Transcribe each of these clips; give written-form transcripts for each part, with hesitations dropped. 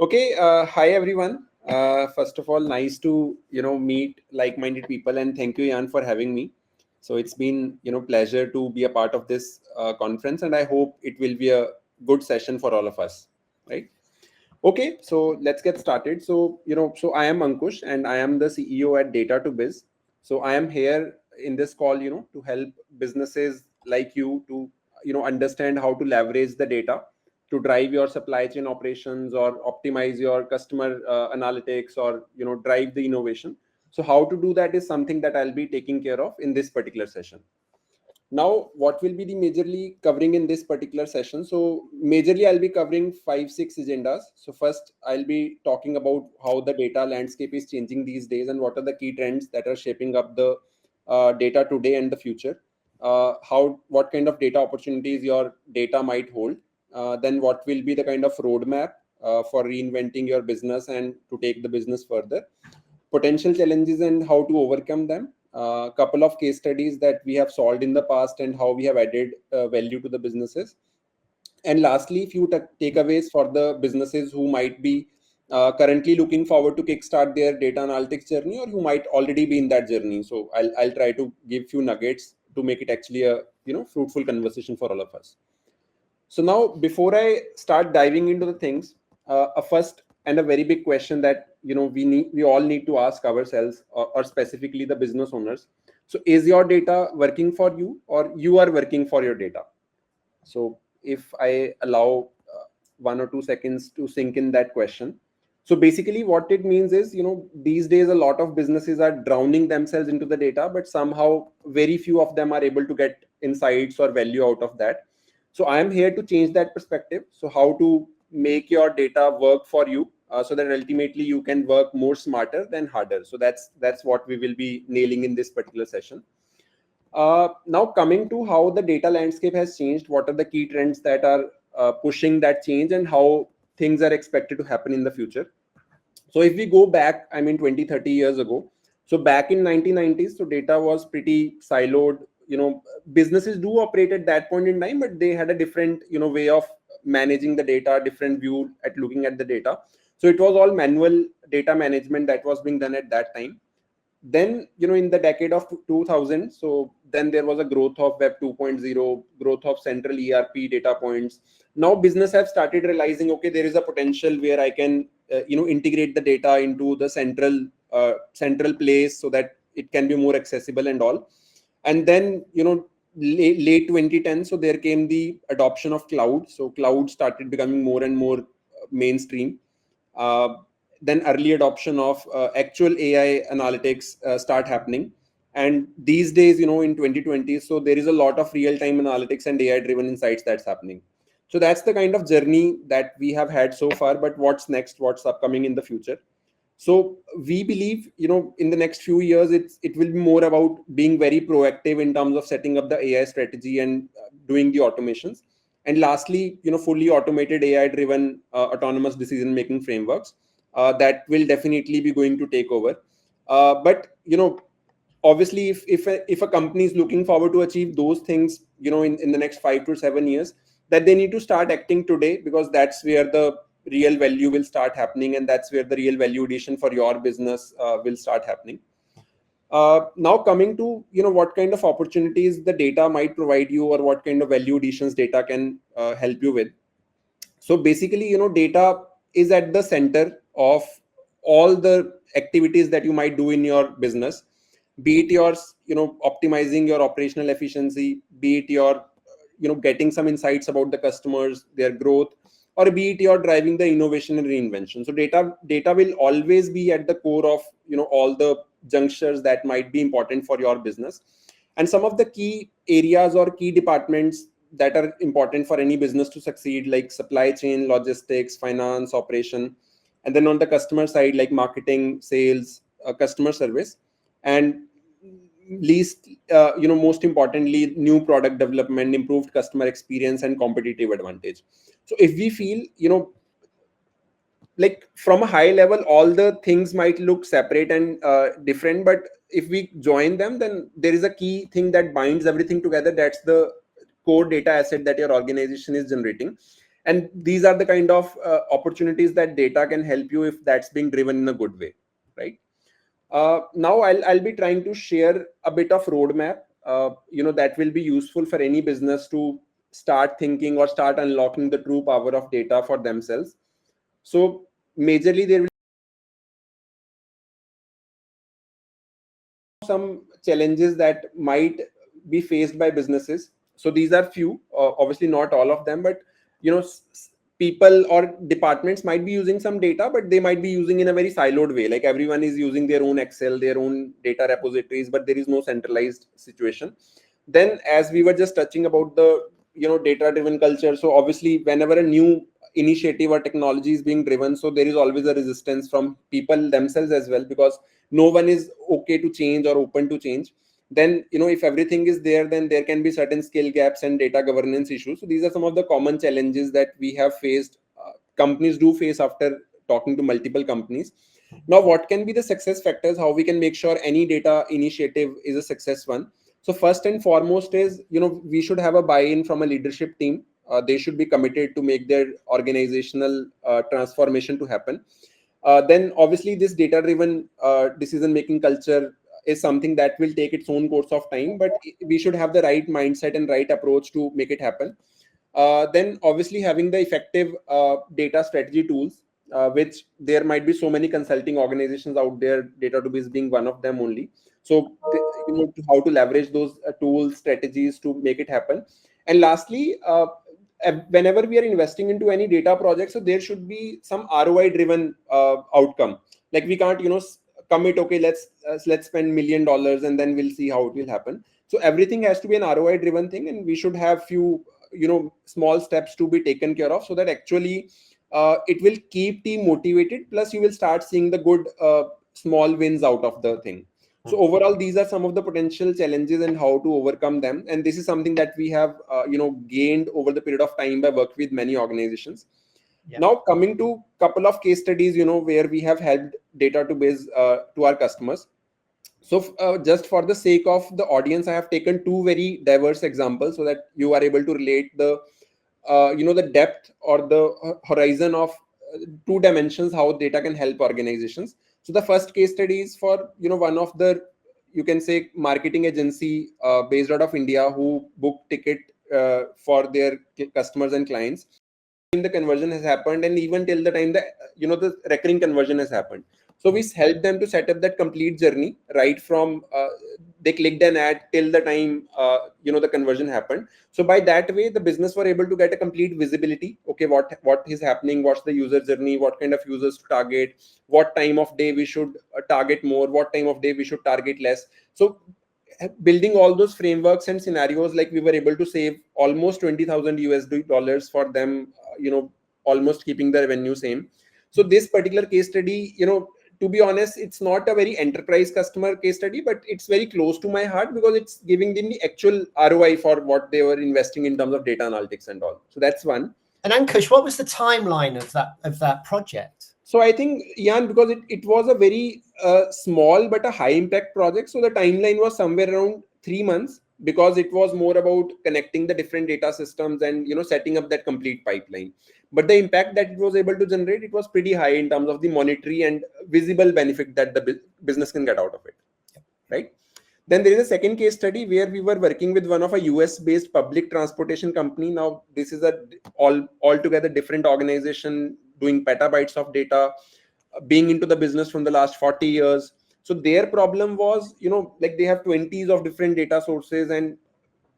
Okay, hi everyone. First of all, nice to meet like-minded people, and thank you, Jan, for having me. So it's been pleasure to be a part of this conference, and I hope it will be a good session for all of us. Right? Okay, so let's get started. So I am Ankush, and I am the CEO at DataToBiz. So I am here in this call, to help businesses like you to understand how to leverage the data to drive your supply chain operations or optimize your customer analytics or drive the innovation. So how to do that is something that I'll be taking care of in this particular session. Now, what will be the majorly covering in this particular session? So majorly I'll be covering 5 6 agendas. So first I'll be talking about how the data landscape is changing these days and what are the key trends that are shaping up the data today and the future. How what kind of data opportunities your data might hold. Then what will be the kind of roadmap for reinventing your business and to take the business further, potential challenges and how to overcome them, a couple of case studies that we have solved in the past and how we have added value to the businesses, and lastly few takeaways for the businesses who might be currently looking forward to kickstart their data analytics journey or who might already be in that journey. So I'll try to give few nuggets to make it actually a fruitful conversation for all of us. So now, before I start diving into the things, a first and a very big question that we all need to ask ourselves, or specifically the business owners. So, is your data working for you, or you are working for your data? So, if I allow 1 or 2 seconds to sink in that question. So basically, what it means is, these days a lot of businesses are drowning themselves into the data, but somehow very few of them are able to get insights or value out of that. So I am here to change that perspective. So how to make your data work for you, so that ultimately you can work more smarter than harder. So that's what we will be nailing in this particular session. Now coming to how the data landscape has changed, what are the key trends that are pushing that change and how things are expected to happen in the future. So if we go back, I mean 20, 30 years ago, so back in 1990s, so data was pretty siloed. Businesses do operate at that point in time, but they had a different, way of managing the data, different view at looking at the data. So it was all manual data management that was being done at that time. Then in the decade of 2000, so then there was a growth of web 2.0, growth of central ERP data points. Now business have started realizing, okay, there is a potential where I can integrate the data into the central place so that it can be more accessible and all. And then late 2010, so there came the adoption of cloud. So cloud started becoming more and more mainstream. uh, then early adoption of actual AI analytics start happening. And these days, in 2020, so there is a lot of real-time analytics and AI-driven insights that's happening. So that's the kind of journey that we have had so far. But what's next? What's upcoming in the future? So we believe, in the next few years, it will be more about being very proactive in terms of setting up the AI strategy and doing the automations. And lastly, fully automated AI-driven autonomous decision-making frameworks that will definitely be going to take over. But obviously, if a company is looking forward to achieve those things, in the next 5 to 7 years, that they need to start acting today, because that's where the real value will start happening, and that's where the real value addition for your business will start happening. Now coming to what kind of opportunities the data might provide you, or what kind of value additions data can help you with. So basically, data is at the center of all the activities that you might do in your business, be it your optimizing your operational efficiency, be it your getting some insights about the customers, their growth, or be it your driving the innovation and reinvention. So data will always be at the core of all the junctures that might be important for your business. And some of the key areas or key departments that are important for any business to succeed, like supply chain, logistics, finance, operation, and then on the customer side, like marketing, sales, customer service, and least most importantly, new product development, improved customer experience, and competitive advantage. So if we feel like from a high level all the things might look separate and different, but if we join them, then there is a key thing that binds everything together. That's the core data asset that your organization is generating. And these are the kind of opportunities that data can help you if that's being driven in a good way, right? Now I'll be trying to share a bit of roadmap, that will be useful for any business to start thinking or start unlocking the true power of data for themselves. So majorly there will be some challenges that might be faced by businesses. So these are few, obviously not all of them, but people or departments might be using some data, but they might be using in a very siloed way. Like everyone is using their own Excel, their own data repositories, but there is no centralized situation. Then, as we were just touching about the data driven culture, so obviously whenever a new initiative or technology is being driven, so there is always a resistance from people themselves as well, because no one is okay to change or open to change. Then if everything is there, then there can be certain skill gaps and data governance issues. So these are some of the common challenges that we have faced, companies do face after talking to multiple companies. Now, what can be the success factors, how we can make sure any data initiative is a success one? So first and foremost is, we should have a buy-in from a leadership team. They should be committed to make their organizational transformation to happen. Then obviously this data driven decision making culture is something that will take its own course of time, but we should have the right mindset and right approach to make it happen. Then obviously having the effective data strategy tools, which there might be so many consulting organizations out there, DataToBiz being one of them only. So how to leverage those tools, strategies to make it happen. And lastly, whenever we are investing into any data project, so there should be some ROI driven outcome. Like we can't commit, okay, let's spend $1 million and then we'll see how it will happen. So everything has to be an ROI driven thing, and we should have few small steps to be taken care of, so that actually it will keep team motivated, plus you will start seeing the good small wins out of the thing. So overall, these are some of the potential challenges and how to overcome them. And this is something that we have, gained over the period of time by working with many organizations. Yeah. Now, coming to couple of case studies, where we have helped DataToBiz to our customers. So just for the sake of the audience, I have taken two very diverse examples so that you are able to relate the, the depth or the horizon of two dimensions, how data can help organizations. So the first case study is for, one of the, you can say, marketing agency based out of India, who book ticket for their customers and clients. The conversion has happened, and even till the time that the recurring conversion has happened. So we help them to set up that complete journey, right from they clicked an ad till the time the conversion happened. So by that way, the business were able to get a complete visibility. Okay, what is happening, what's the user journey, what kind of users to target, what time of day we should target more, what time of day we should target less. So building all those frameworks and scenarios, like we were able to save almost 20,000 USD dollars for them, almost keeping the revenue same. So this particular case study, to be honest, it's not a very enterprise customer case study, but it's very close to my heart because it's giving them the actual ROI for what they were investing in terms of data analytics and all. So that's one. And Ankush, what was the timeline of that project? So I think, Jan, because it was a very small but a high impact project. So the timeline was somewhere around 3 months, because it was more about connecting the different data systems and setting up that complete pipeline. But the impact that it was able to generate, it was pretty high in terms of the monetary and visible benefit that the business can get out of it, right? Then there is a second case study where we were working with one of a US based public transportation company. Now this is a altogether different organization doing petabytes of data, being into the business from the last 40 years. So their problem was, like they have 20s of different data sources, and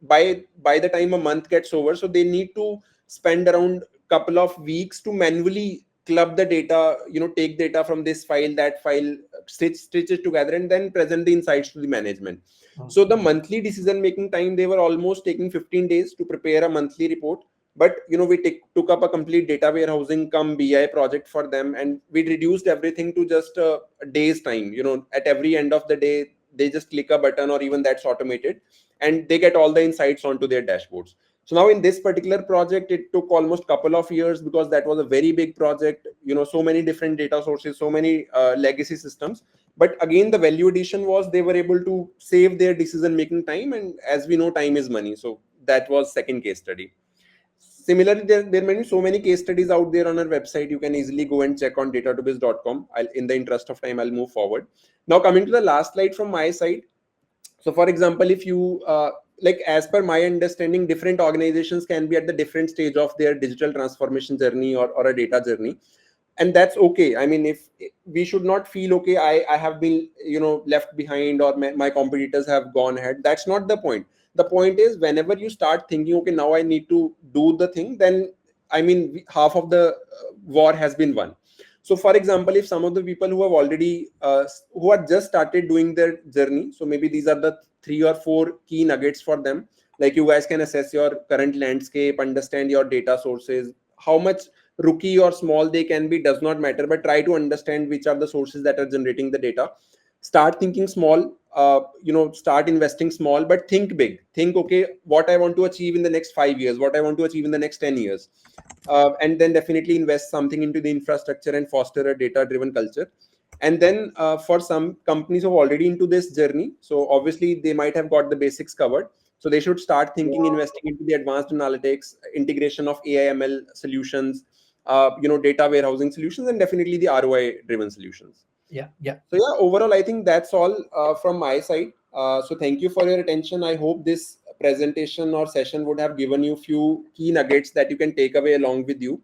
by the time a month gets over, so they need to spend around couple of weeks to manually club the data, take data from this file, that file, stitch it together, and then present the insights to the management. So the monthly decision making time, they were almost taking 15 days to prepare a monthly report. But we took up a complete data warehousing cum BI project for them, and we reduced everything to just a day's time. At every end of the day, they just click a button, or even that's automated, and they get all the insights onto their dashboards. So now in this particular project, it took almost couple of years, because that was a very big project, so many different data sources, so many legacy systems. But again, the value addition was they were able to save their decision making time, and as we know, time is money. So that was second case study. similarly, there may be so many case studies out there on our website. You can easily go and check on datatobiz.com. In the interest of time, I'll move forward. Now, coming to the last slide from my side. So for example, if you like, as per my understanding, different organizations can be at the different stage of their digital transformation journey, or a data journey, and that's okay. I mean, if we should not feel okay, I have been, left behind, or my competitors have gone ahead. That's not the point. The point is, whenever you start thinking, okay, now I need to do the thing, then I mean, half of the war has been won. So for example, if some of the people who have already who have just started doing their journey, so maybe these are the 3 or 4 key nuggets for them. Like, you guys can assess your current landscape, understand your data sources. How much rookie or small they can be does not matter, but try to understand which are the sources that are generating the data. Start thinking small, start investing small, but think big. Think, okay, what I want to achieve in the next 5 years, what I want to achieve in the next 10 years. And then definitely invest something into the infrastructure and foster a data driven culture. And then for some companies who are already into this journey, so obviously they might have got the basics covered, so they should start thinking, investing into the advanced analytics, integration of AI/ML solutions, data warehousing solutions, and definitely the ROI driven solutions. Yeah, yeah. So yeah, overall, I think that's all from my side. So thank you for your attention. I hope this presentation or session would have given you few key nuggets that you can take away along with you.